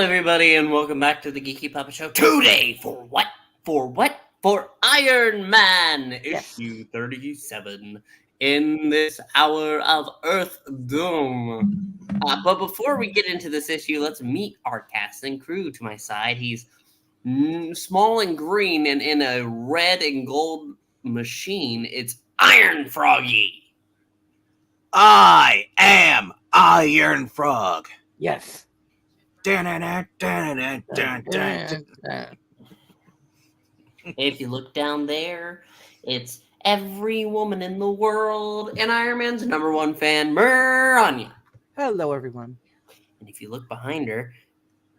Everybody, and welcome back to the Geeky Puppet Show. Today, for what? For Iron Man, issue 37, in this hour of Earthdoom. But before we get into this issue, let's meet our cast and crew. To my side, he's small and green and in a red and gold machine. It's Iron Froggy. I am Iron Frog. Yes. If you look down there, it's every woman in the world and Iron Man's #1 fan, Murdock. Hello, everyone. And if you look behind her,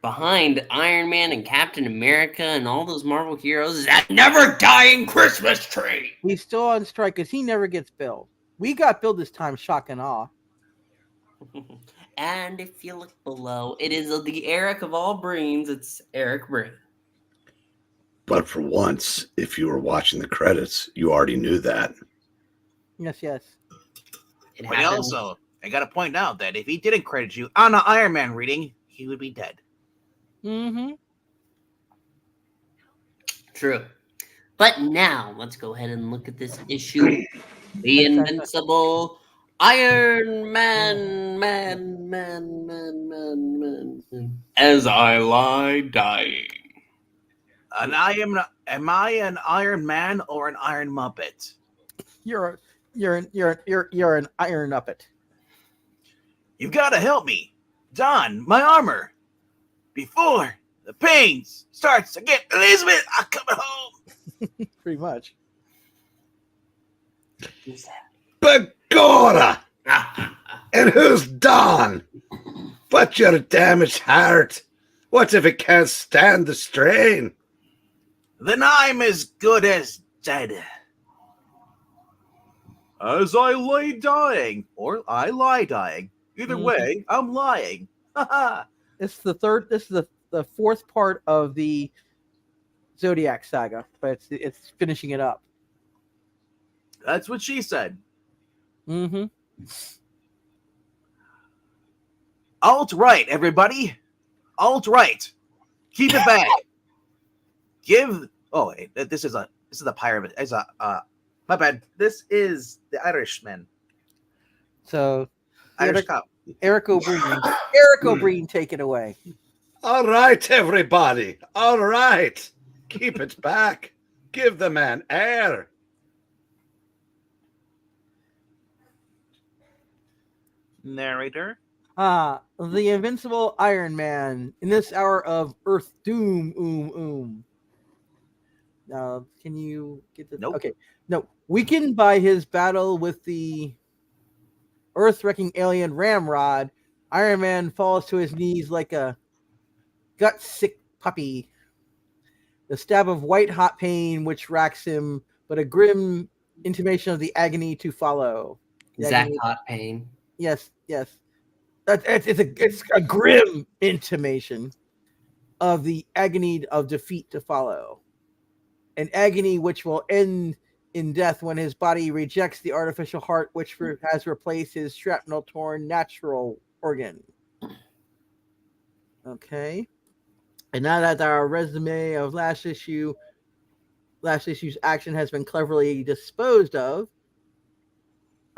behind Iron Man and Captain America and all those Marvel heroes, is that never-dying Christmas tree. He's still on strike because he never gets billed. We got billed this time, shock and awe. And if you look below, it is the Eric of all brains. It's Eric Brain. But for once, if you were watching the credits, you already knew that. Yes. But also, I got to point out that if he didn't credit you on an Iron Man reading, he would be dead. Mm-hmm. True. But now, let's go ahead and look at this issue. The Invincible Iron Man. As I lie dying. Am I an Iron Man or an Iron Muppet? You're an Iron Muppet. You gotta help me don my armor before the pain starts again. Elizabeth, I'm coming home. Pretty much. Who's that? Begorra! And who's Don? But your damaged heart. What if it can't stand the strain? Then I'm as good as dead. As I lay dying, or I lie dying. Either way, I'm lying. This is the fourth part of the Zodiac saga, but it's finishing it up. That's what she said. Mm-hmm. Alt-right, everybody. Alt-right. Keep it back. This is a pirate. My bad. This is the Irishman. So Irish cop. Eric O'Brien, take it away. All right, everybody. All right. Keep it back. Give the man air. Narrator. The Invincible Iron Man in this hour of Earthdoom. Can you get the? Nope. Okay, no. Weakened by his battle with the Earth-wrecking alien Ramrod, Iron Man falls to his knees like a gut-sick puppy. The stab of white-hot pain which racks him, but a grim intimation of the agony to follow. That hot pain? Yes. It's a grim intimation of the agony of defeat to follow. An agony which will end in death when his body rejects the artificial heart which has replaced his shrapnel-torn natural organ. Okay. And now that our resume of last issue's action has been cleverly disposed of,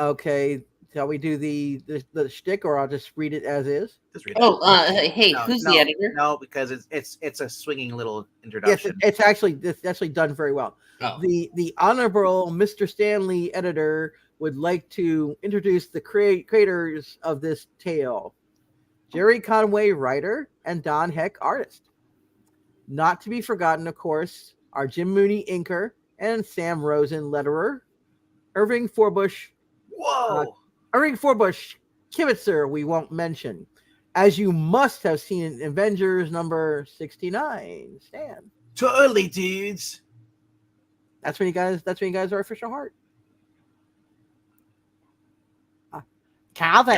okay, shall we do the shtick, or I'll just read it as is? Just read it. Hey, who's the editor? No, because it's a swinging little introduction. Yes, it's actually done very well. Oh. The honorable Mr. Stanley editor would like to introduce the creators of this tale. Gerry Conway, writer, and Don Heck, artist. Not to be forgotten, of course, are Jim Mooney, inker, and Sam Rosen, letterer. Irving Forbush, Whoa! Irving Forbush, kibitzer, we won't mention. as you must have seen in Avengers number 69. Stan. Totally, dudes. That's when you guys are official heart. Calvin.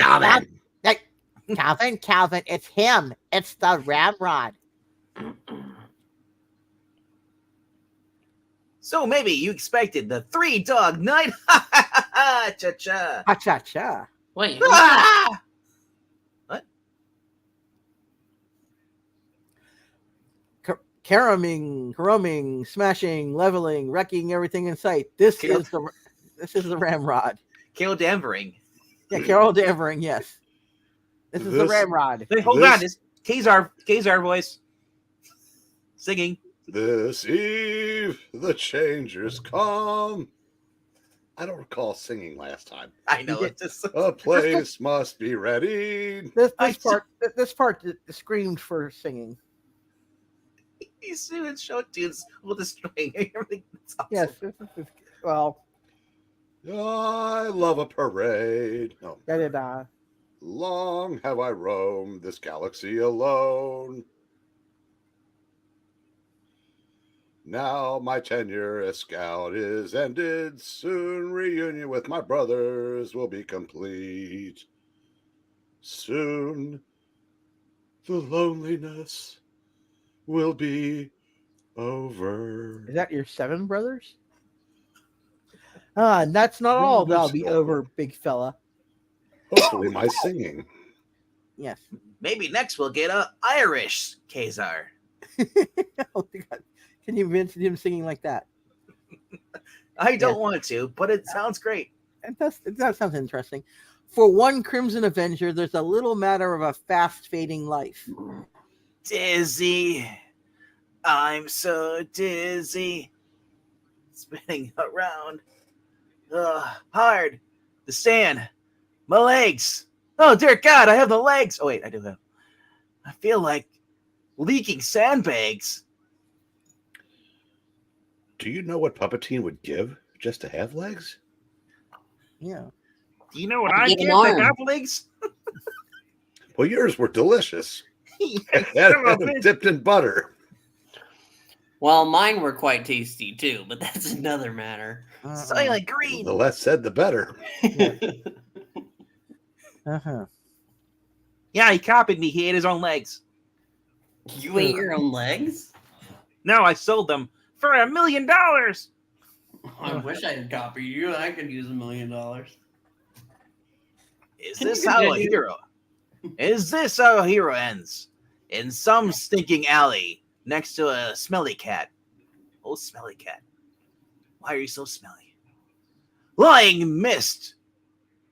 Calvin, it's him. It's the Ramrod. So maybe you expected the 3-dog night? Ha ha ha ha! Cha cha! Ha cha cha. Wait, Ah! Caroming, smashing, leveling, wrecking everything in sight. This is the Ramrod. Carol Danvering. Yeah, Carol Danvering, yes. This is the Ramrod. Hey, hold on. This Kazar voice. Singing. This eve, the changers come. I don't recall singing last time. I know it. Just A place must be ready. This part screamed for singing. He's doing show tunes with a string. Everything. Awesome. Yes. Well, I love a parade. No. da-da-da. Long have I roamed this galaxy alone. Now my tenure as scout is ended. Soon reunion with my brothers will be complete. Soon the loneliness will be over. Is that your 7 brothers? That's not all. That'll be over, big fella. Hopefully my singing. Yes. Maybe next we'll get a Irish Kazar. Oh, God. Can you imagine him singing like that? I don't want to, but it sounds great. That sounds interesting. For one Crimson Avenger, there's a little matter of a fast fading life. Dizzy. I'm so dizzy. Spinning around. Hard. The sand. My legs. Oh, dear God, I have the legs. Oh, wait, I do have. I feel like leaking sandbags. Do you know what Puppetine would give just to have legs? Yeah. Do you know what I I get get an to arm. have legs? Well, yours were delicious. Yes, Had son of a them bitch. dipped in butter. well, mine were quite tasty too, but that's another matter. Silent green. The less said, the better. Uh-huh. Yeah, he copied me. He ate his own legs. You ate your own legs? No, I sold them for $1 million. I wish I had copied you. I could use $1 million. Is Can this you how a continue? hero? Is this how a hero ends? In some stinking alley next to a smelly cat. Oh, smelly cat. Why are you so smelly? Lying mist.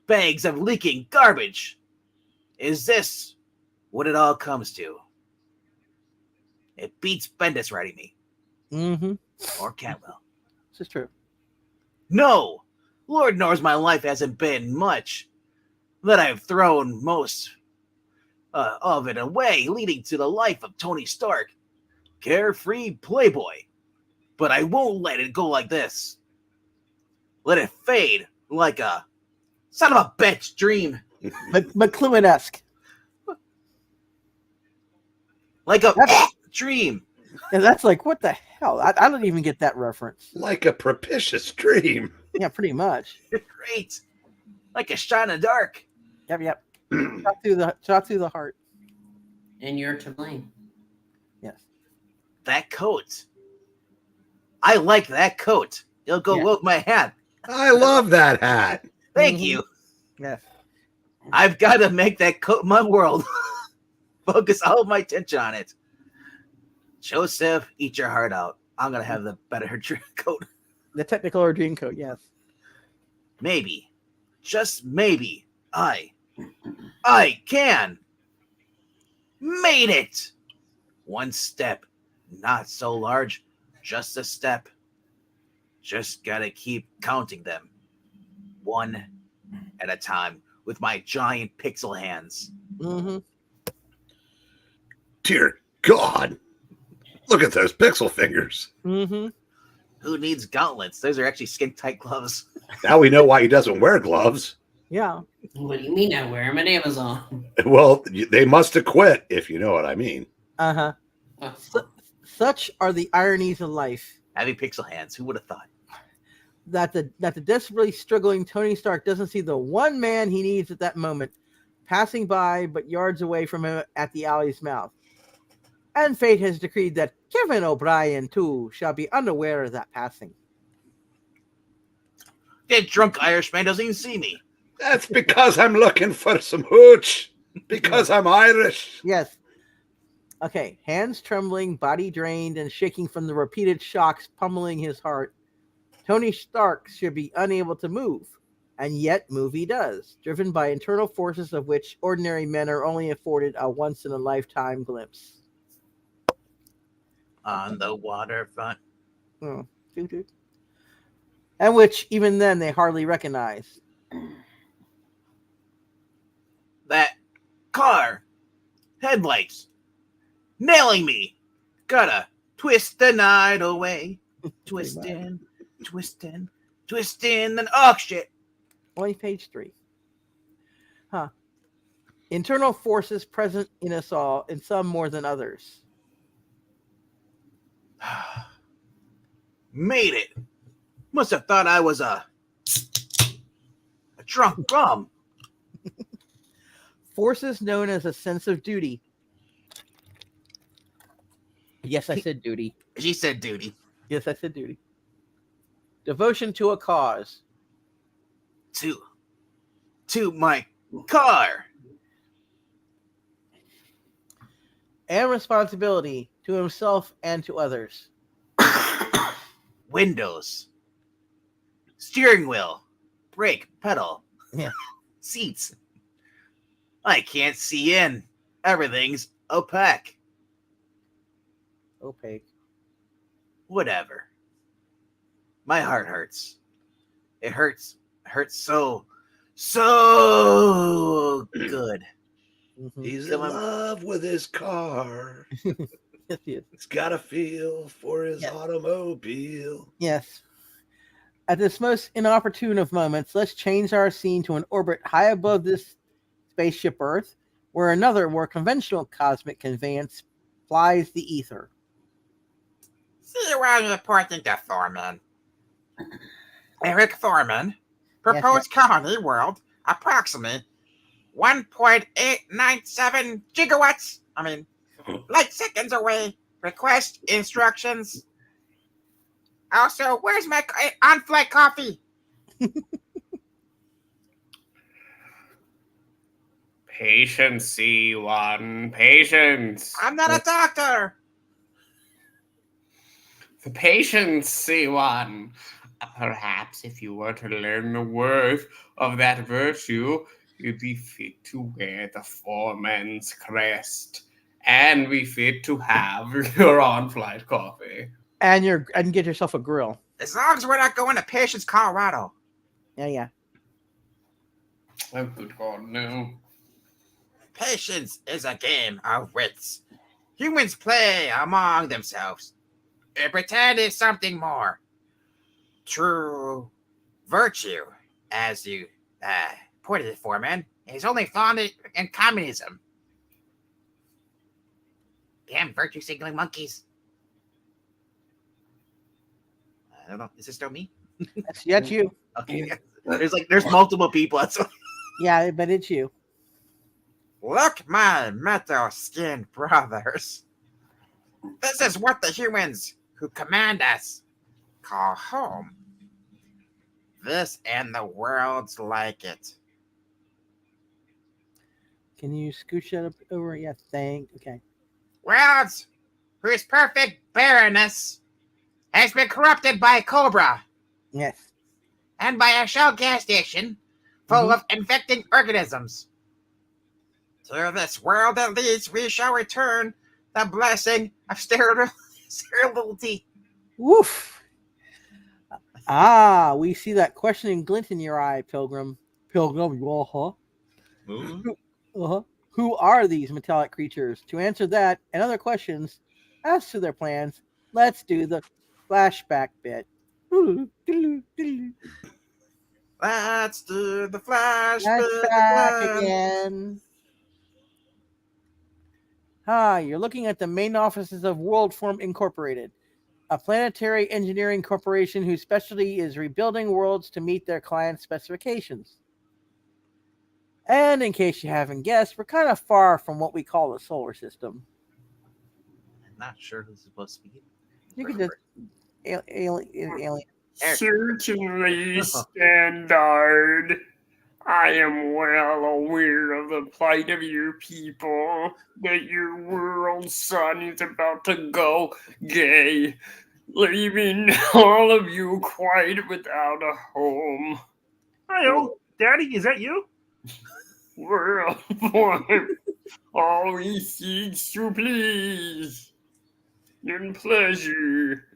Bags of leaking garbage. Is this what it all comes to? It beats Bendis writing me. Mm-hmm. Or Cantwell. This is true. No! Lord knows my life hasn't been much. That I've thrown most of it away, leading to the life of Tony Stark. Carefree playboy. But I won't let it go like this. Let it fade like a son of a bitch dream. McLuhan-esque. Like a That's- dream. Yeah, that's like, what the hell? I don't even get that reference. Like a propitious dream. Yeah, pretty much. Great. Like a shot in the dark. Yep. shot through the heart. And you're to blame. Yes. That coat. I like that coat. It'll go Yeah. with my hat. I love that hat. Thank Mhm. you. Yes. I've got to make that coat my world. Focus all of my attention on it. Joseph, eat your heart out. I'm going to have the better coat. The technical dream coat, yes. Maybe, just maybe, I can. Made it. One step, not so large, just a step. Just gotta keep counting them, one at a time, with my giant pixel hands. Mm-hmm. Dear God. Look at those pixel fingers. Mm-hmm. Who needs gauntlets? Those are actually skin tight gloves. Now we know why he doesn't wear gloves. Yeah. What do you mean I wear them at Amazon? Well, they must have quit, if you know what I mean. Uh-huh. Such are the ironies of life. Having pixel hands, who would have thought? That the desperately struggling Tony Stark doesn't see the one man he needs at that moment, passing by but yards away from him at the alley's mouth. And fate has decreed that Kevin O'Brien, too, shall be unaware of that passing. That drunk Irishman doesn't even see me. That's because I'm looking for some hooch. Because I'm Irish. Yes. Okay, hands trembling, body drained, and shaking from the repeated shocks pummeling his heart. Tony Stark should be unable to move, and yet move he does, driven by internal forces of which ordinary men are only afforded a once-in-a-lifetime glimpse. On the waterfront. And which, even then, they hardly recognize. That car. Headlights. Nailing me. Gotta twist the night away. Twisting, twisting, twisting, then oh shit. Only page 3. Huh. Internal forces present in us all, in some more than others. Made it. Must have thought I was a drunk bum. Forces known as a sense of duty. Yes, I said duty. She said duty. Yes, I said duty. Devotion to a cause. To my car. And responsibility to himself and to others. Windows. Steering wheel. Brake. Pedal. Yeah. Seats. I can't see in. Everything's opaque. Opaque. Whatever. My heart hurts. It hurts. It hurts so good. Mm-hmm. He's in love with his car. Yes, he is. He's got a feel for his automobile. Yes. At this most inopportune of moments, let's change our scene to an orbit high above this spaceship Earth, where another more conventional cosmic conveyance flies the ether. See you while you're reporting to Thorman. Eric Thorman, proposed colony world, approximate 1.897 gigawatts. Light seconds away. Request instructions. Also, where's my on-flight coffee? Patience, C1. Patience. I'm not a doctor. The patience, C1. Perhaps if you were to learn the worth of that virtue, you'd be fit to wear the foreman's crest and be fit to have your on-flight coffee. And get yourself a grill. As long as we're not going to Patience, Colorado. Yeah. Oh, good God, no. Patience is a game of wits. Humans play among themselves and pretend it's something more. True virtue, as you pointed it, Foreman, is only found in communism. Damn virtue signaling monkeys. I don't know. Is this still me? That's you. Okay. There's multiple people. Yeah, but it's you. Look, my metal-skinned brothers. This is what the humans who command us call home. This and the world's like it. Can you scooch that up over? Yeah, okay. Worlds whose perfect barrenness has been corrupted by Cobra. Yes. And by a shell gas station full of infecting organisms. To this world at least we shall return the blessing of sterility. Woof. Ah, we see that questioning glint in your eye, Pilgrim. Pilgrim, Who are these metallic creatures? To answer that and other questions as to their plans, let's do the flashback bit. Let's do the flashback Flashback again. again. You're looking at the main offices of WorldForm Incorporated, a planetary engineering corporation whose specialty is rebuilding worlds to meet their clients' specifications. And in case you haven't guessed, we're kind of far from what we call the solar system. I'm not sure who's supposed to be. You could just alien. Certainly, Standard. I am well aware of the plight of your people, that your world's sun is about to go gay, leaving all of you quite without a home. Hi-yo, Daddy, is that you? World form always seeks to please and pleasure.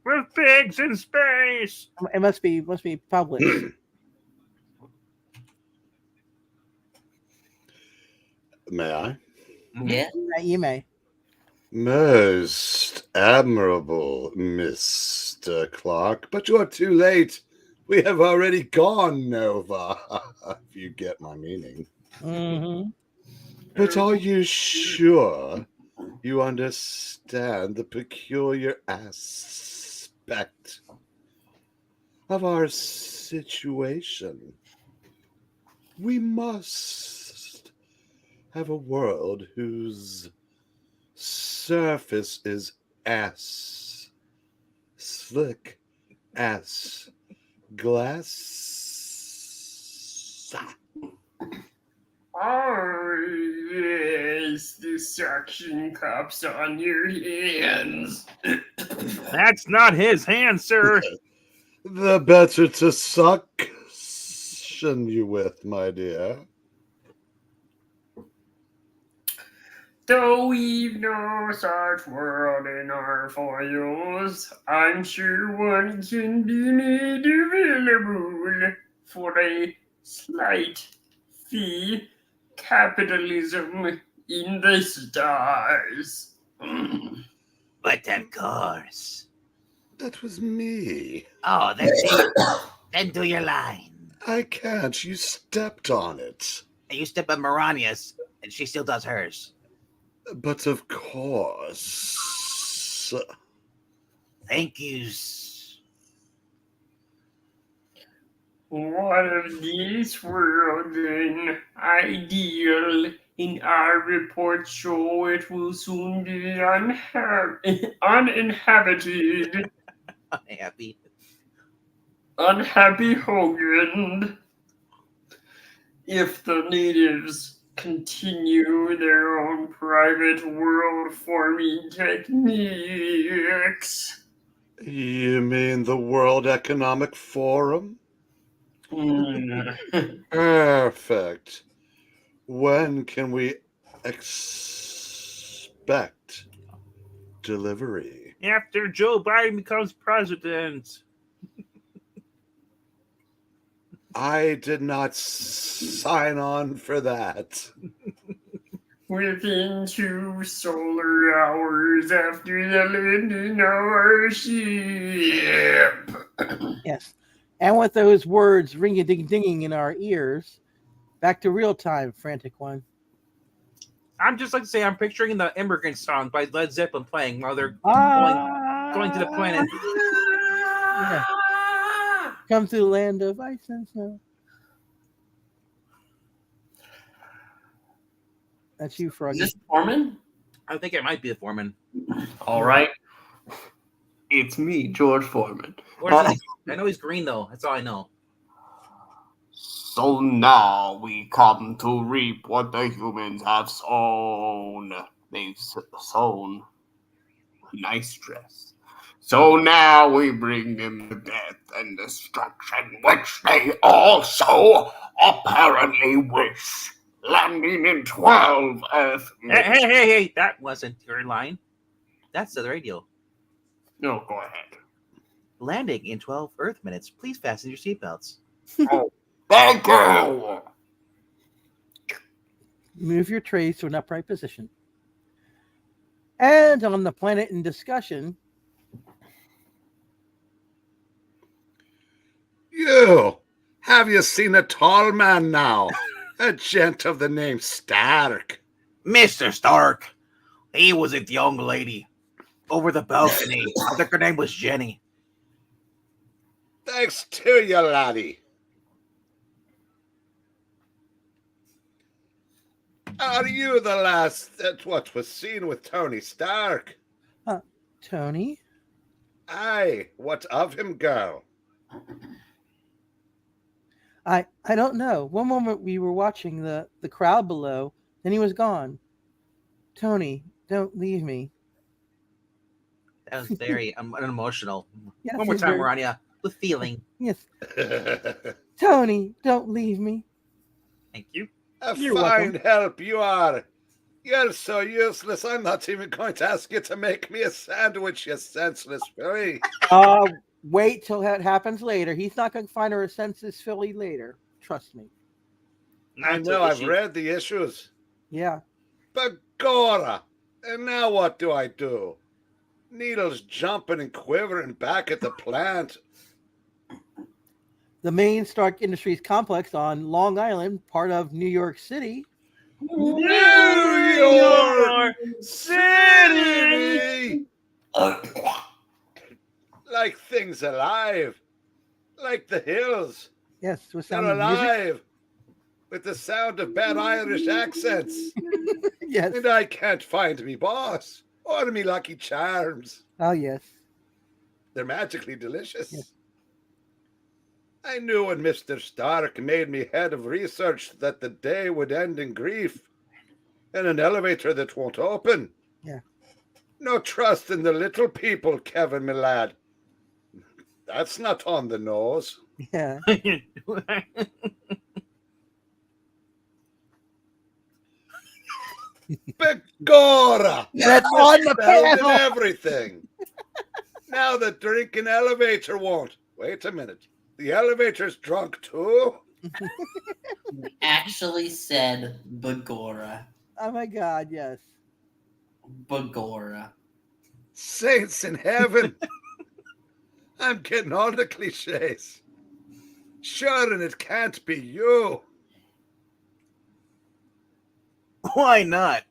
With pigs in space. It must be published. May I? Yeah. You may. Most admirable, Mr. Clark, but you're too late. We have already gone Nova, if you get my meaning. Mm-hmm. But are you sure you understand the peculiar aspect of our situation? We must have a world whose surface is as slick as glass. Oh, yes, the suction cups on your hands. That's not his hand, sir. The better to suction you with, my dear. Though we've no such world in our foils, I'm sure one can be made available for a slight fee. Capitalism in the stars. But of course. That was me. Oh, then do your line. I can't. You stepped on it. And you step on Marania's, and she still does hers. But of course. Thank you. What of this world then? Ideal. In our report show it will soon be uninhabited. Unhappy. Unhappy Hogan. If the natives continue their own private world forming techniques. You mean the World Economic Forum? Perfect. When can we expect delivery? After Joe Biden becomes president. I did not sign on for that. Within 2 solar hours after the landing of our ship. Yes. And with those words ring-a-ding-dinging in our ears, back to real time, Frantic One. I'm just like to say, I'm picturing the Immigrant Song by Led Zeppelin playing while they're going to the planet. Yeah. Come to the land of ice and snow. That's you, Froggy. Is this Foreman? I think it might be the foreman. All right. It's me, George Foreman. Or is he, I know he's green, though. That's all I know. So now we come to reap what the humans have sown. They've sown a nice dress. So now we bring them the death and destruction, which they also apparently wish. Landing in 12 Earth minutes. Hey, that wasn't your line. That's the radio. No, go ahead. Landing in 12 Earth minutes. Please fasten your seatbelts. Oh, thank you. Move your trays to an upright position. And on the planet in discussion. You! Have you seen a tall man now? A gent of the name Stark. Mr. Stark. He was a young lady over the balcony. I think her name was Jenny. Thanks to you, laddie. Are you the last that what was seen with Tony Stark? Tony? Aye, what of him, girl? I don't know. One moment we were watching the crowd below, then he was gone. Tony, don't leave me. That was very unemotional. Yes, One more he's time, very- Marania, with feeling. Yes. Tony, don't leave me. Thank you. A You're fine welcome. help you are. You're so useless, I'm not even going to ask you to make me a sandwich, you senseless filly. Wait till that happens later. He's not going to find her a census filly later. Trust me. I know, I've read the issues. Yeah. Begorra! And now what do I do? Needles jumping and quivering back at the plant. The main Stark Industries complex on Long Island, part of New York City. New York City! Like things alive. Like the hills. Yes, with They're sound of music. alive. With the sound of bad Irish accents. Yes. And I can't find me boss or me lucky charms. Oh, yes. They're magically delicious. Yes. I knew when Mr. Stark made me head of research that the day would end in grief and an elevator that won't open. Yeah. No trust in the little people, Kevin, my lad. That's not on the nose. Yeah. Begorra! That's on the Spelled in panel. everything. Now the drinking elevator won't. Wait a minute. The elevator's drunk too? Actually said Begorra. Oh, my God, yes. Begorra. Saints in heaven. I'm getting all the cliches. Sure, and it can't be you. Why not,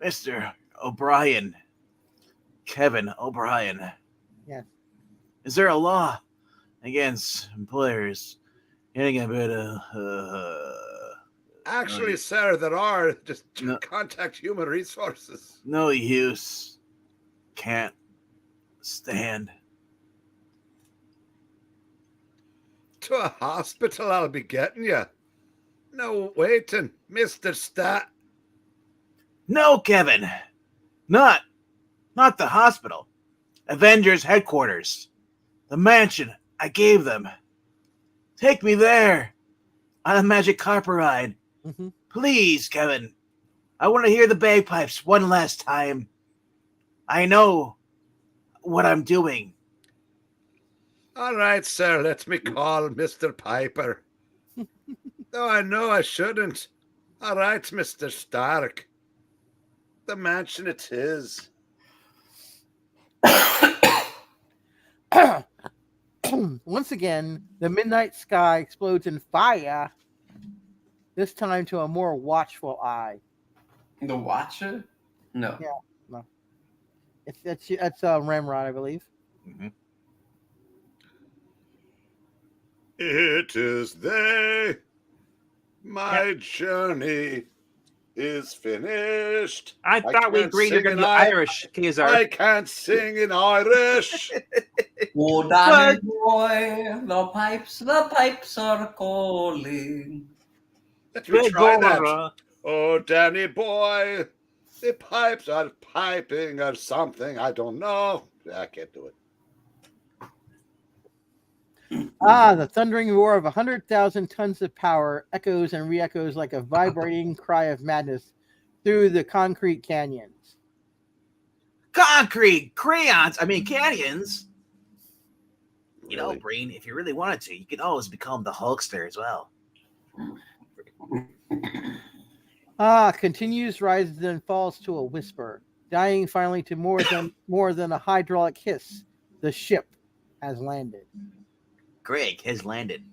Mr. O'Brien? Kevin O'Brien. Yes. Is there a law against employers getting a bit of Actually, sir, there are. Just No. contact human resources. no use? Can't stand. To a hospital I'll be getting you. No waiting, Mr. Stat. No, Kevin. Not the hospital. Avengers headquarters. The mansion I gave them. Take me there. On a magic carpet ride. Mm-hmm. Please, Kevin. I want to hear the bagpipes one last time. I know what I'm doing. All right, sir, let me call Mr. Piper. Though I know I shouldn't. All right, Mr. Stark. The mansion it is. Once again, the midnight sky explodes in fire, this time to a more watchful eye. The Watcher? No. Yeah. That's Ramrod, I believe. Mm-hmm. It is they. My journey is finished. I thought we can't agreed you're sing going to be in Irish, Kazar. I can't sing in Irish. Oh, Danny boy, the pipes are calling. Let me try that. Begorra. Oh, Danny boy, the pipes are piping or something. I don't know. I can't do it. The thundering roar of 100,000 tons of power echoes and re-echoes like a vibrating cry of madness through the concrete canyons. Concrete crayons. I mean canyons. You know, Really? Breen, if you really wanted to, you could always become the Hulkster as well. Continues, rises, then falls to a whisper, dying finally to more than a hydraulic hiss. The ship has landed. Greg has landed.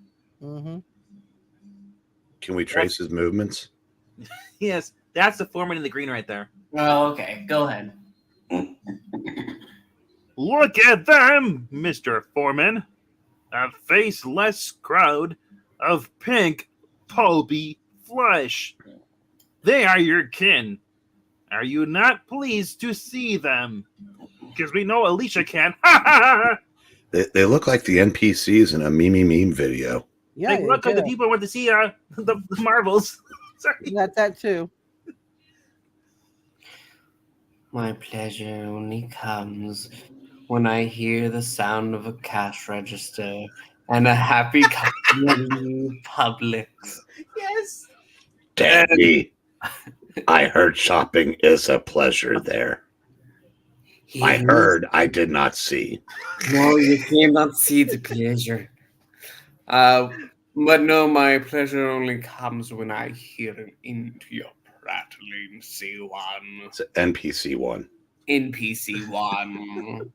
Mm-hmm. Can we trace his movements? Yes, that's the foreman in the green right there. Oh, okay. Go ahead. Look at them, Mr. Foreman. A faceless crowd of pink, pulpy flesh. They are your kin. Are you not pleased to see them? Because we know Alicia can. They look like the NPCs in a meme video. Yeah, They look like the do. people who went to see the Marvels. Sorry. That too. My pleasure only comes when I hear the sound of a cash register and a happy customer in Publix. Yes. Daddy, I heard shopping is a pleasure there. I heard, I did not see. No, you cannot see the pleasure. But no, my pleasure only comes when I hear an into your prattling C1. It's NPC one. NPC1.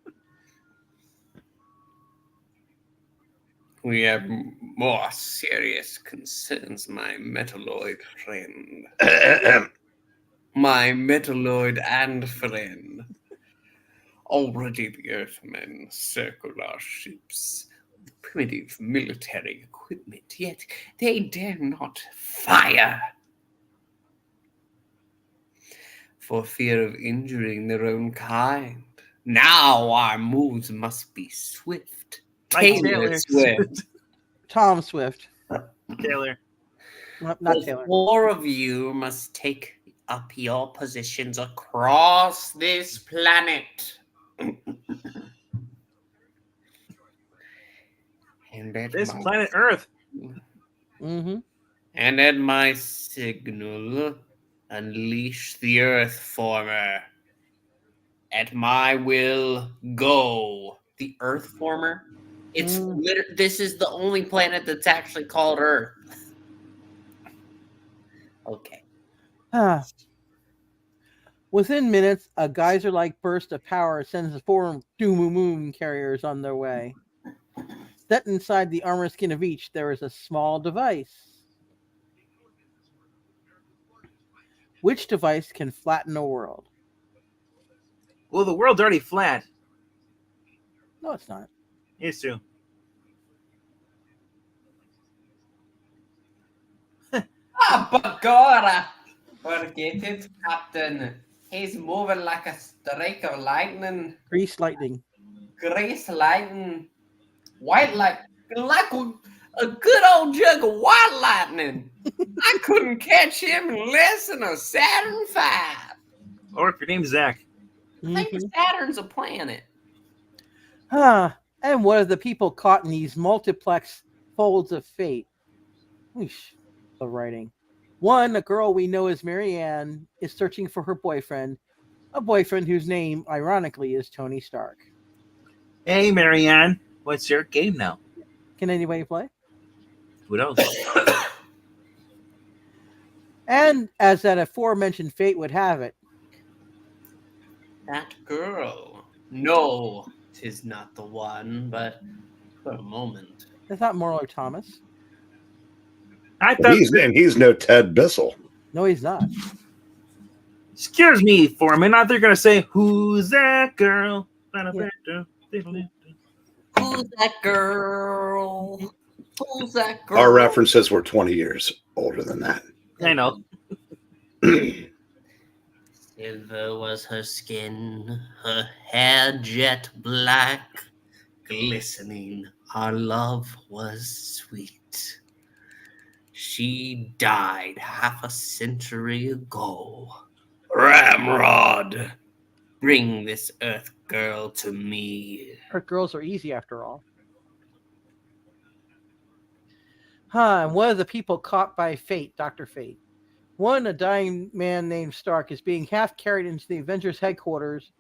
We have more serious concerns, my metalloid friend. My metalloid and friend. Already the Earthmen circle our ships with primitive military equipment, yet they dare not fire for fear of injuring their own kind. Now our moves must be swift. Like Taylor Taylor Swift. Tom Swift. Taylor. Not The Taylor. 4 of you must take up your positions across this planet. And at This my- planet Earth. Mm-hmm. And at my signal, unleash the Earth Former. At my will, go. The Earth Former? It's this is the only planet that's actually called Earth. Okay. Within minutes, a geyser-like burst of power sends the 4 Moon carriers on their way. Set inside the armor skin of each, there is a small device. Which device can flatten a world? Well, the world's already flat. No, it's not. It's true. But God, forget it, Captain. He's moving like a streak of lightning. Grease lightning. Grease lightning. White light. Like a good old jug of white lightning. I couldn't catch him in less than a Saturn V. Or if your name's Zach. I think Saturn's a planet. And what are the people caught in these multiplex folds of fate? Whoosh, the writing. 1, a girl we know as Marianne, is searching for her boyfriend, a boyfriend whose name, ironically, is Tony Stark. Hey, Marianne. What's your game now? Can anybody play? Who knows? And as that aforementioned fate would have it, That girl. No, 'tis not the one, but for a moment. it's not Marlo Thomas. I thought. He's no Ted Bissell. No, he's not. Excuse me, Foreman. I thought you're gonna say, "Who's that girl?" Who's that girl? Who's that girl? Our references were 20 years older than that. I know. Silver was her skin, her hair jet black, glistening. Our love was sweet. She died half a century ago. Ramrod, bring this Earth girl to me. Earth girls are easy after all. And one of the people caught by fate, Dr. Fate. 1, a dying man named Stark is being half carried into the Avengers headquarters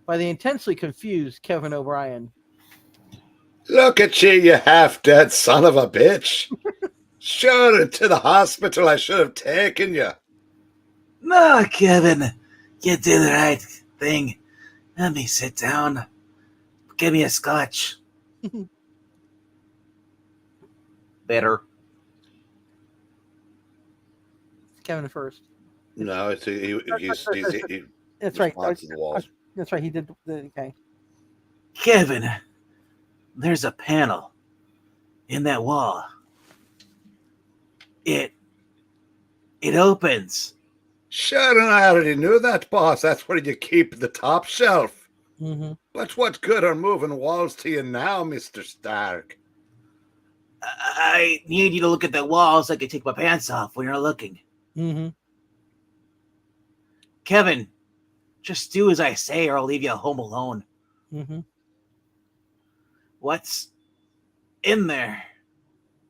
by the intensely confused Kevin O'Brien. Look at you, you half-dead son of a bitch. Sure, to the hospital I should have taken you. No, Kevin, you did the right thing. Let me sit down. Give me a scotch. Better. Kevin first. No, it's he That's right. responds to the walls. That's right. He did. Okay. Kevin, there's a panel in that wall. It opens. Sure, and I already knew that, boss. That's where you keep the top shelf. Mm-hmm. But what good are moving walls to you now, Mr. Stark? I need you to look at that wall so I can take my pants off when you're looking. Mm-hmm. Kevin, just do as I say or I'll leave you home alone. Mm-hmm. What's in there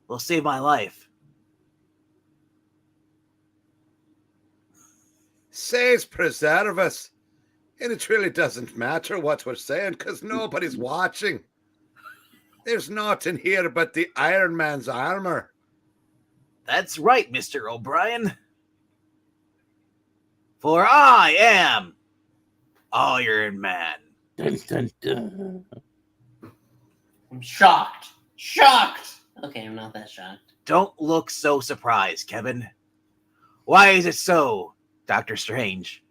will save my life. Says preserve us. And it really doesn't matter what we're saying, because nobody's watching. There's naught in here but the Iron Man's armor. That's right, Mr. O'Brien. For I am Iron Man. Dun, dun, dun. I'm shocked. Shocked! Okay, I'm not that shocked. Don't look so surprised, Kevin. Why is it so, Dr. Strange?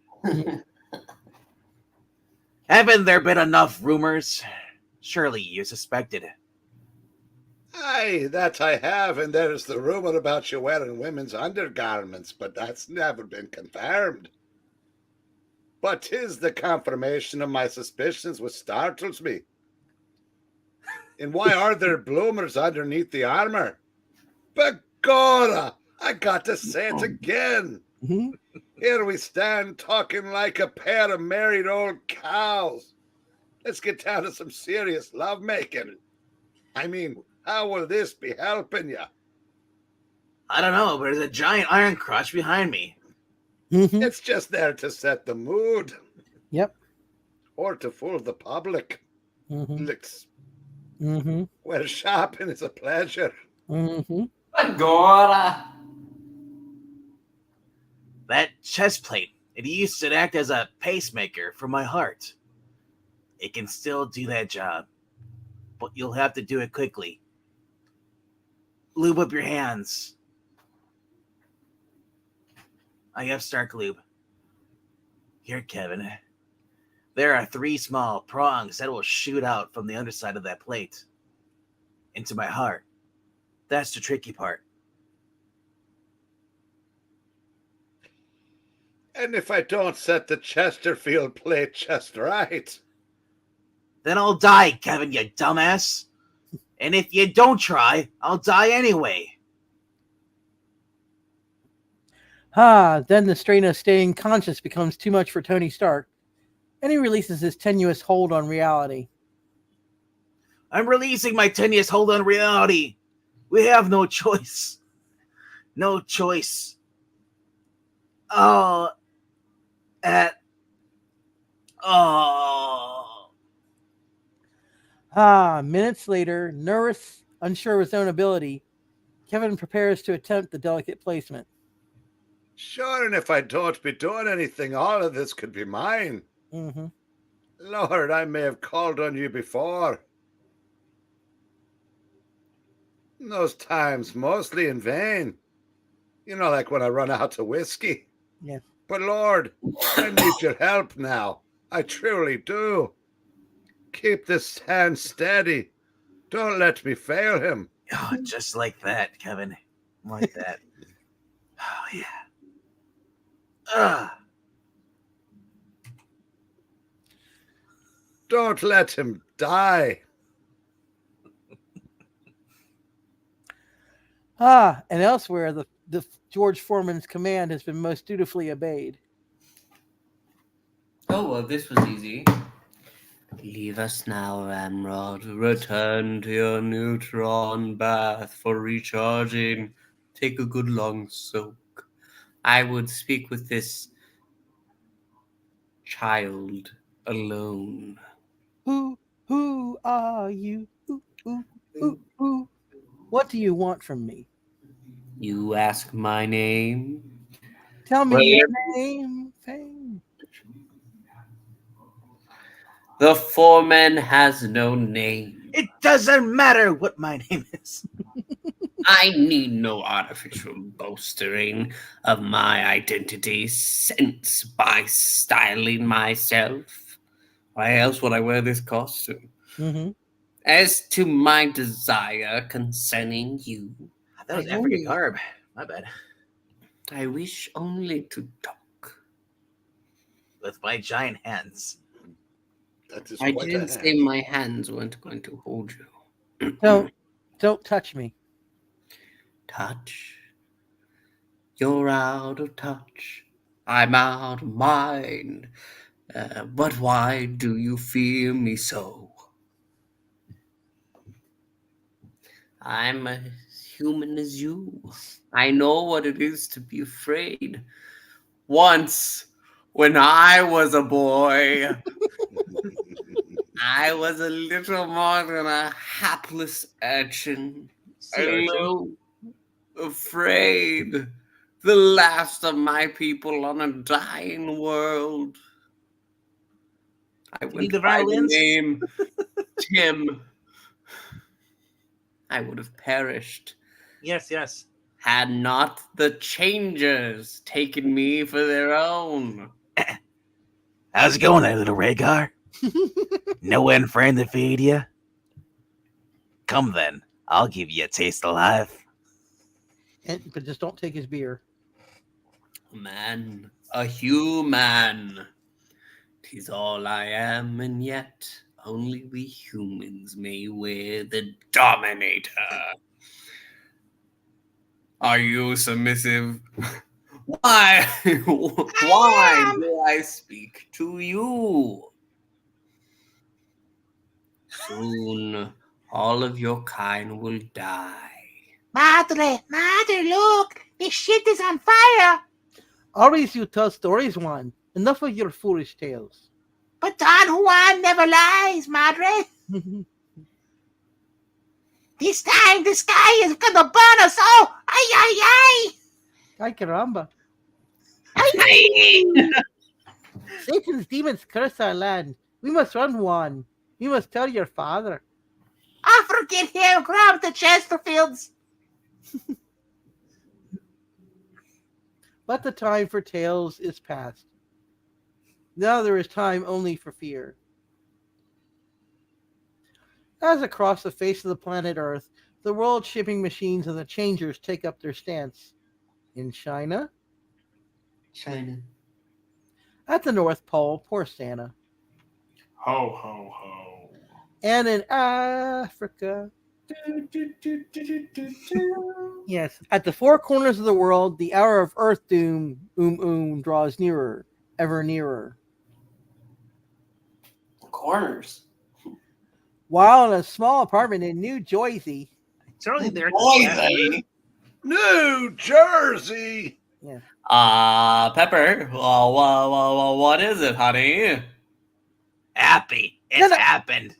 Haven't there been enough rumors? Surely you suspected. Aye, that I have, and there's the rumor about you wearing women's undergarments, but that's never been confirmed. But 'tis the confirmation of my suspicions which startles me. And why are there bloomers underneath the armor? Begorra, I got to say it again. Mm-hmm. Here we stand talking like a pair of married old cows. Let's get down to some serious lovemaking. I mean, how will this be helping you? I don't know, but there's a giant iron crotch behind me. Mm-hmm. It's just there to set the mood. Yep. Or to fool the public. Mm-hmm. Looks, Mm-hmm. well, shopping is a pleasure. Mm-hmm. Agora! That chest plate, it used to act as a pacemaker for my heart. It can still do that job, but you'll have to do it quickly. Lube up your hands. I have Stark lube. Here, Kevin. There are 3 small prongs that will shoot out from the underside of that plate into my heart. That's the tricky part. And if I don't set the Chesterfield plate just right, Then I'll die, Kevin, you dumbass. And if you don't try, I'll die anyway. Then the strain of staying conscious becomes too much for Tony Stark, and he releases his tenuous hold on reality. I'm releasing my tenuous hold on reality. We have no choice. No choice. Oh. Minutes later, nervous, unsure of his own ability, Kevin prepares to attempt the delicate placement. sure, and if I don't be doing anything, all of this could be mine. Mm-hmm. Lord, I may have called on you before. In those times, mostly in vain. You know, like when I run out of whiskey. Yeah. But Lord, I need your help now. I truly do. Keep this hand steady. Don't let me fail him. Oh, just like that, Kevin. Like that. Oh, yeah. Don't let him die. And elsewhere, the George Foreman's command has been most dutifully obeyed. Oh, well, this was easy. Leave us now, Ramrod. Return to your neutron bath for recharging. Take a good long soak. I would speak with this child alone. Who are you? Who? What do you want from me? You ask my name? Tell me Well, your name, Fame. The foreman has no name. It doesn't matter what my name is. I need no artificial bolstering of my identity since by styling myself. Why else would I wear this costume? Mm-hmm. As to my desire concerning you, That was I African only, garb. My bad. I wish only to talk. With my giant hands. That is I quite didn't a say hand. my hands weren't going to hold you. Don't touch me. Touch. You're out of touch. I'm out of mind. But why do you fear me so? I'm as human as you. I know what it is to be afraid. Once, when I was a boy, I was a little more than a hapless urchin. A little afraid. The last of my people on a dying world. I You need went the by the violins? name Tim. I would have perished Yes. had not the changers taken me for their own. How's it going there, little Rhaegar? No one friend to feed you? Come then, I'll give you a taste of life. But just don't take his beer. Man, a human. 'Tis all I am, and yet only we humans may wear the Dominator. Are you submissive? Why? Why do I speak to you? Soon, all of your kind will die. Madre, look! This shit is on fire! Always you tell stories, Juan. Enough of your foolish tales. But Don Juan never lies, Madre! This time the sky is gonna burn us all! Ay! Ay caramba. Ay! Satan's demons curse our land. We must run, Juan. We must tell your father. I forget him, grab the Chesterfields! But the time for tales is past. Now there is time only for fear. As across the face of the planet Earth, the world shipping machines and the changers take up their stance. In China, China. at the North Pole, poor Santa, Ho, ho, ho. and in Africa. Yes, at the four corners of the world, the hour of Earthdoom, draws nearer, ever nearer. Corners. While in a small apartment in New Jersey, It's only there. Boise. New Jersey. Pepper. What is it, honey? Happy. It's No, no. happened.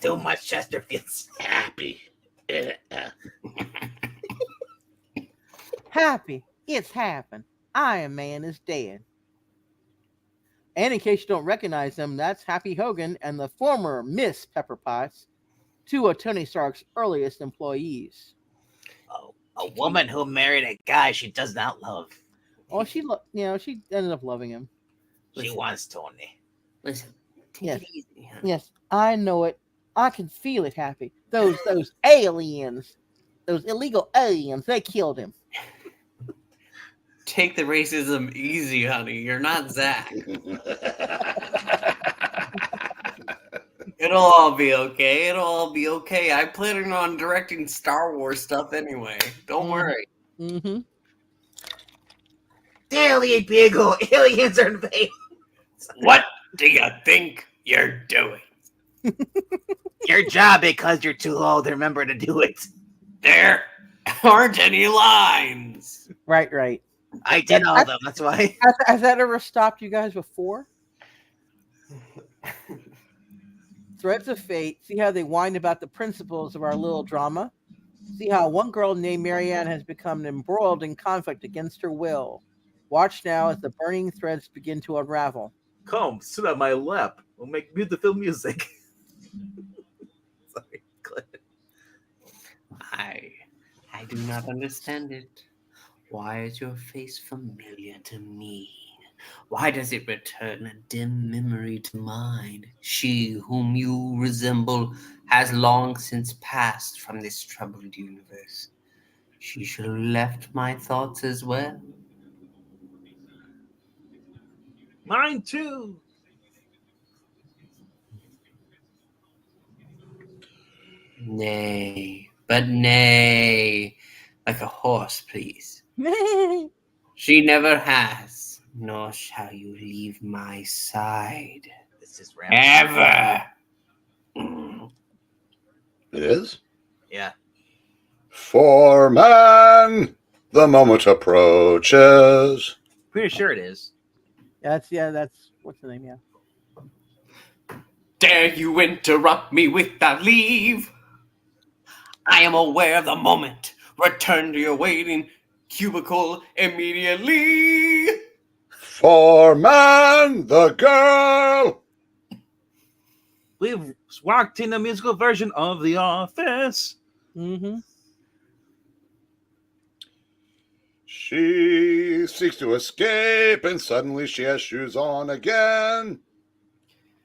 Too much Chesterfields. Happy. happy, it's happened. Iron Man is dead. And in case you don't recognize them, that's Happy Hogan and the former Miss Pepper Potts, two of Tony Stark's earliest employees. A woman who married a guy she does not love. Oh, she ended up loving him. She wants Tony. Listen. Take Yes. it easy, huh? Yes, I know it. I can feel it, Happy. Those aliens, those illegal aliens, they killed him. Take the racism easy, honey. You're not Zach. It'll all be okay. It'll all be okay. I'm planning on directing Star Wars stuff anyway. Don't worry. Mm-hmm. Alien Beagle, aliens are invading. What do you think you're doing? Your job because you're too old to remember to do it. There aren't any lines. Right. I did all of them, that's why. Has that ever stopped you guys before? Threads of Fate. See how they whine about the principles of our little drama? See how one girl named Marianne has become embroiled in conflict against her will. Watch now as the burning threads begin to unravel. Come, sit on my lap. We'll make beautiful music. Sorry, Clint. I do not understand it. Why is your face familiar to me? Why does it return a dim memory to mine? She whom you resemble has long since passed from this troubled universe. She should have left my thoughts as well. Mine too. Nay, but nay, like a horse, please. She never has, nor shall you leave my side. This is Ram. Ever. It is? Yeah. For man, the moment approaches. Pretty sure it is. That's what's the name? Yeah. Dare you interrupt me without leave? I am aware of the moment. Return to your waiting cubicle immediately. For man, the girl. We've walked in the musical version of The Office. Mm-hmm. She seeks to escape, and suddenly she has shoes on again.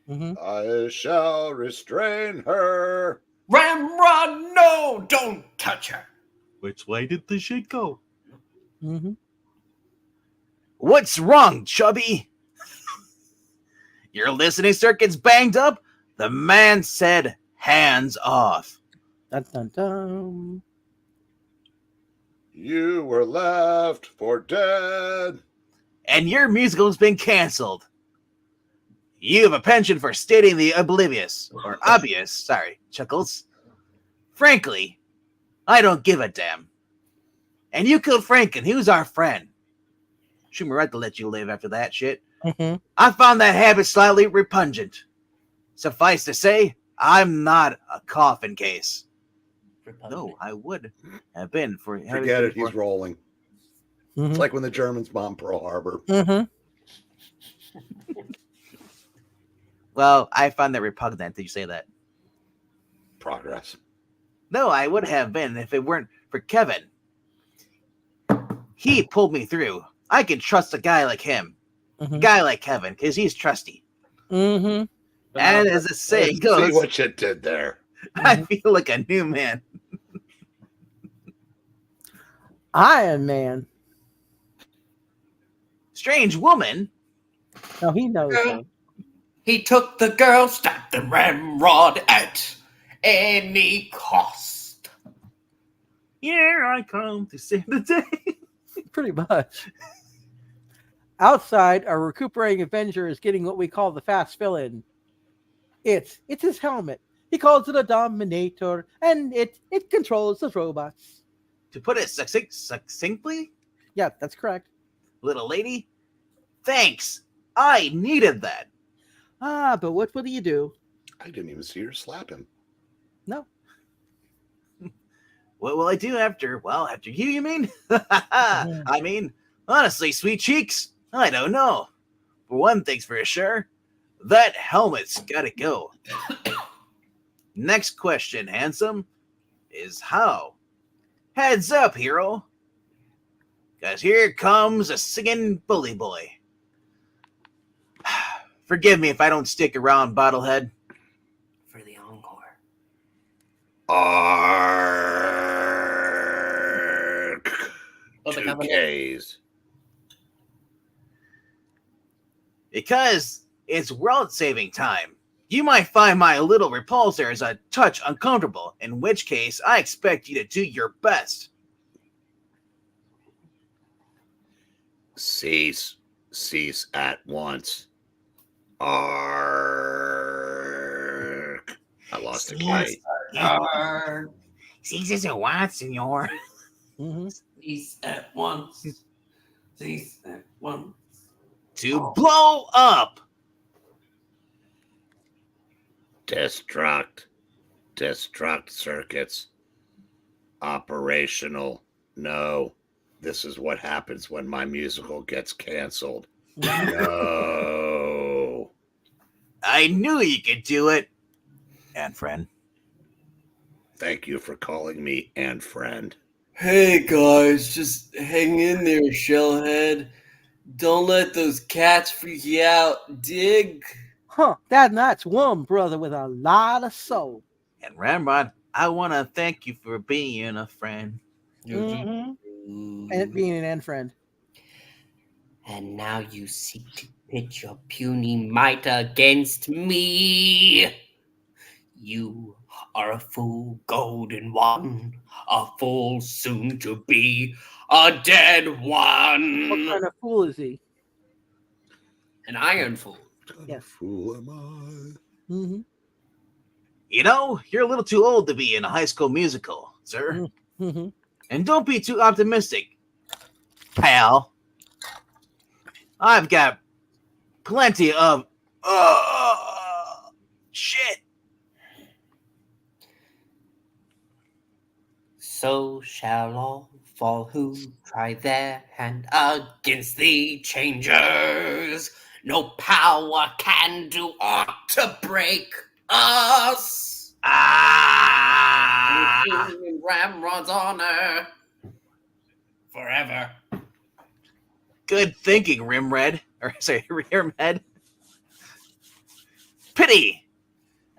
Mm-hmm. I shall restrain her. Ramrod, no! Don't touch her. Which way did the shit go? Mm-hmm. What's wrong, Chubby? Your listening circuit's banged up? The man said hands off. Dun, dun, dun. You were left for dead. And your musical's been canceled. You have a penchant for stating the oblivious, or obvious, sorry, Chuckles. Frankly, I don't give a damn. And you killed Franken, he was our friend. Should be right to let you live after that shit. Mm-hmm. I found that habit slightly repugnant. Suffice to say, I'm not a coffin case. No, I would have been for... Forget it, he's rolling. Mm-hmm. It's like when the Germans bombed Pearl Harbor. Mm-hmm. Well, I found that repugnant. Did you say that? Progress. No, I would have been if it weren't for Kevin. He pulled me through. I can trust a guy like him. Mm-hmm. A guy like Kevin, because he's trusty. Mm-hmm. And as the saying See goes, what you did there. I feel like a new man. Iron Man. Strange woman. No, he knows. Girl. He took the girl, stabbed the ramrod at any cost. Here I come to save the day. Pretty much. Outside, our recuperating Avenger is getting what we call the fast fill-in. It's his helmet. He calls it a Dominator, and it controls the robots. To put it succinctly, Yeah, that's correct. little lady, thanks. I needed that. Ah, but what will you do? I didn't even see her slap him. No. What will I do after you mean? I mean, honestly, sweet cheeks, I don't know. For one thing's for sure, that helmet's gotta go. Next question, handsome, is how? Heads up, hero. Cause here comes a singing bully boy. Forgive me if I don't stick around, Bottlehead. For the encore. Ark. Oh, the 2 Covenant. Ks. Because it's world-saving time. You might find my little repulsors a touch uncomfortable, in which case I expect you to do your best. Cease at once. Ark. I lost a K. Cease at once, senor. Mm-hmm. Cease at once. Cease at once. To blow up. Destruct circuits. Operational. No. This is what happens when my musical gets canceled. No. I knew you could do it. And friend. Thank you for calling me and friend. Hey guys, just hang in there, Shellhead. Don't let those cats freak you out, dig? Huh, that's one brother with a lot of soul. And Ramrod, I want to thank you for being a friend. And being an end friend. And now you seek to pit your puny might against me. You are a fool, golden one, a fool soon to be a dead one. What kind of fool is he? An iron fool. Yes. Fool am I? Mm-hmm. You know, you're a little too old to be in a High School Musical, sir. Mm-hmm. And don't be too optimistic, pal. I've got plenty of shit. So shall all fall who try their hand against the changers. No power can do aught to break us. In Ramrod's honor forever. Good thinking, Rimred. Or sorry, Rimhead. Pity.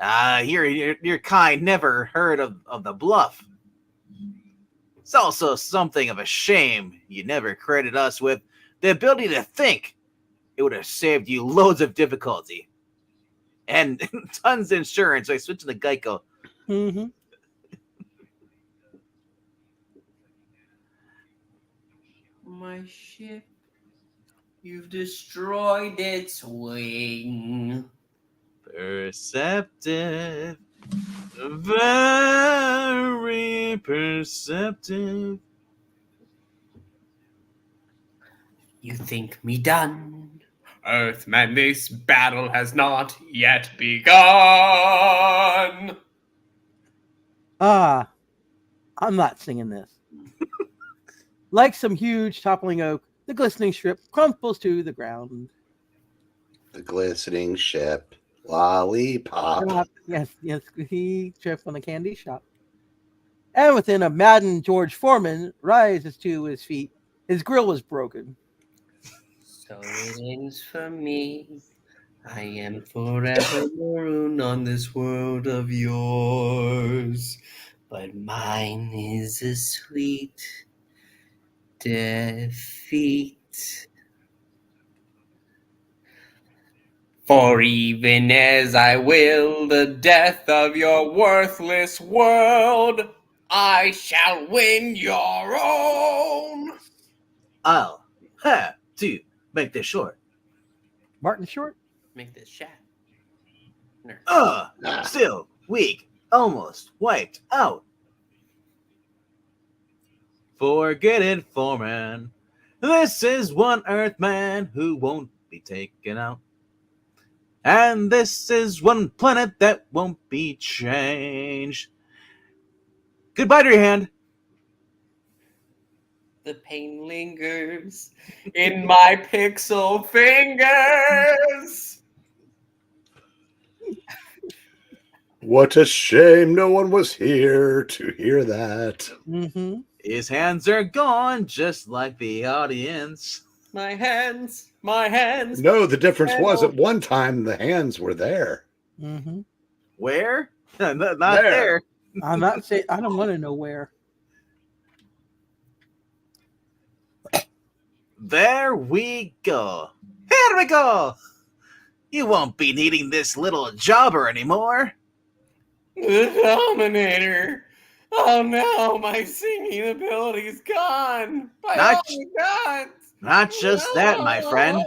Your kind never heard of the bluff. It's also something of a shame you never credited us with the ability to think. It would have saved you loads of difficulty. And tons of insurance. So I switched to Geico. Mm-hmm. My ship, you've destroyed its wing. Perceptive. Very perceptive. You think me done? Earthman, this battle has not yet begun. I'm not singing this. Like some huge toppling oak, the glistening strip crumples to the ground. The glistening ship. Lollipop. Yes, he tripped on a candy shop. And within a maddened George Foreman rises to his feet. His grill was broken. So it ends for me. I am forever marooned on this world of yours. But mine is a sweet defeat. For even as I will the death of your worthless world, I shall win your own. I'll have to make this short. Martin Short? Make this chat. Still weak, almost wiped out. Forget it, Foreman. This is one Earthman who won't be taken out. And this is one planet that won't be changed. Goodbye to your hand. The pain lingers in my pixel fingers. What a shame no one was here to hear that. Mm-hmm. His hands are gone, just like the audience. My hands, my hands. No, the difference was at one time the hands were there. Mm-hmm. Where? Not there. I'm not saying I don't want to know where. There we go. Here we go. You won't be needing this little jobber anymore. The Dominator. Oh no, my singing ability's gone. Not just that, my friend.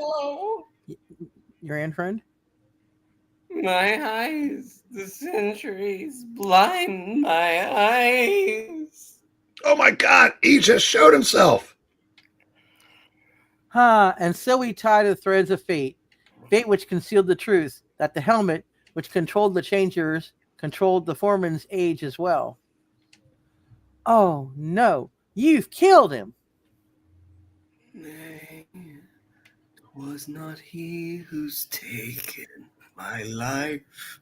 Your end friend? My eyes, the centuries blind my eyes. Oh my God, he just showed himself. And so we tied the threads of fate which concealed the truth, that the helmet, which controlled the changers, controlled the foreman's age as well. Oh no, you've killed him. Nay, 'twas not he who's taken my life.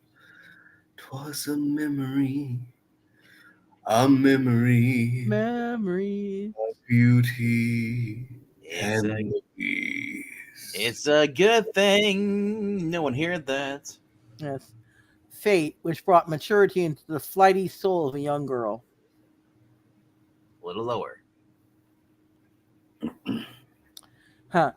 'Twas a memory A memory Memories. of beauty It's and a, peace. it's a good thing. No one heard that. Yes. Fate, which brought maturity into the flighty soul of a young girl. A little lower. Huh.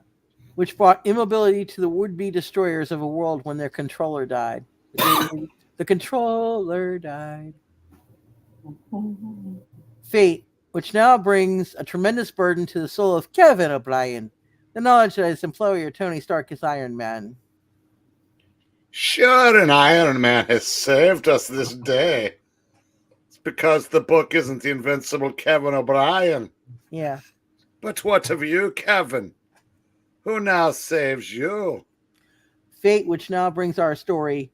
Which brought immobility to the would-be destroyers of a world when their controller died. The controller died. Fate, which now brings a tremendous burden to the soul of Kevin O'Brien. The knowledge that his employer, Tony Stark, is Iron Man. Sure, an Iron Man has saved us this day. It's because the book isn't the invincible Kevin O'Brien. Yeah. But what of you, Kevin? Who now saves you? Fate, which now brings our story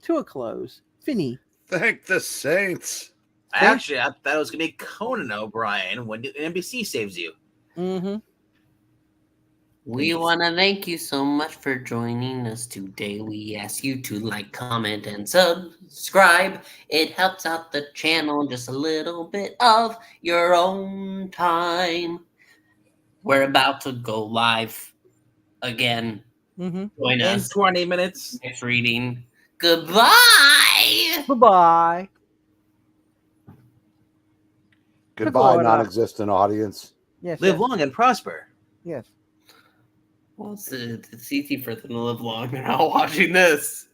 to a close. Finny. Thank the saints. Actually, I thought it was going to be Conan O'Brien when NBC saves you. Mm-hmm. We want to thank you so much for joining us today. We ask you to like, comment, and subscribe. It helps out the channel just a little bit of your own time. We're about to go live again. Mm-hmm. Join In us. 20 minutes. Next reading. Goodbye. Bye-bye. Goodbye, Goodbye. non-existent audience. Yes. Live yes. long and prosper. Yes. Well, it's easy for them to live long. They're not watching this.